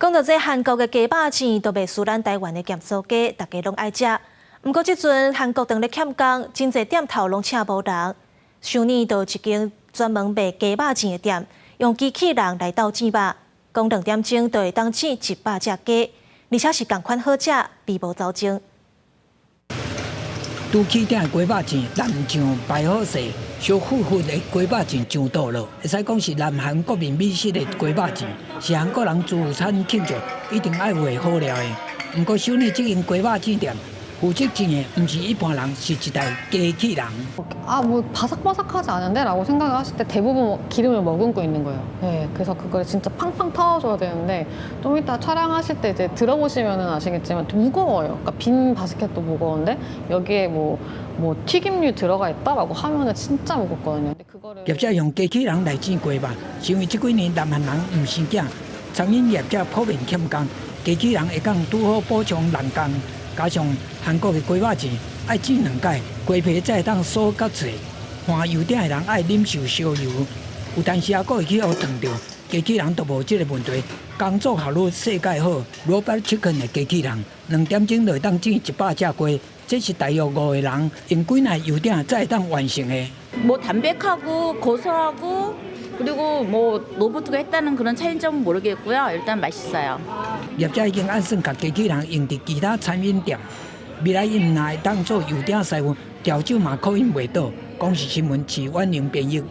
讲到这韩国的鸡肉钱都袂输咱台湾的咸酥鸡，大家拢爱食。不过即阵韩国当咧欠工，真侪店头拢请无人。上年就有一间专门卖鸡肉钱的店，用机器人来斗煎肉，讲2点钟就会当煎100只鸡，而且是同款好食，味无走精。拄起店的鸡肉钱，南酱摆好势，小富富的鸡肉钱上道了，会使讲是南韩国民美食的鸡肉钱，是韩国人自产庆祝一定爱有好料的。不过首年这间鸡肉钱店，负责煎的不是一般人，是一台机器人。뭐 바삭바삭하지 않은데? 라고 생각을 하실 때 대부분 기름을 머금고 있는 거예요. 네, 그래서 그걸 진짜 팡팡 터워줘야 되는데 좀 이따 촬영하실 때 이제 들어보시면 아시겠지만 무거워요. 그러니까 빈 바스켓도 무거운데 여기에 뭐 튀김류 들어가 있다라고 하면은 진짜 무겁거든요. 근데 그거를 业者用机器人来煎鸡肉，是因为这几年南韩人唔生囝，餐饮业者普遍欠工，机器人会讲拄好补充人工，加上韩国的鸡肉钱爱煎2摆，鸡皮才会当酥甲脆。换油店的人爱忍受烧油，有当时还佫会去互烫着。机器人都无这个问题，工作效率世界好。Robot Chicken的机器人2点钟就会当煎100只鸡，这是大约5个人用几耐油店才会当完成的。 뭐 담백하고 고소하고 그리고 뭐 로봇가 했다는 그런 차이점은 모르겠고요. 일단 맛있어요. 业者已经按算甲机器人用伫其他餐饮店，未来因若会当做油店师傅，调酒嘛可能袂倒。讲是新闻，是婉玲编译。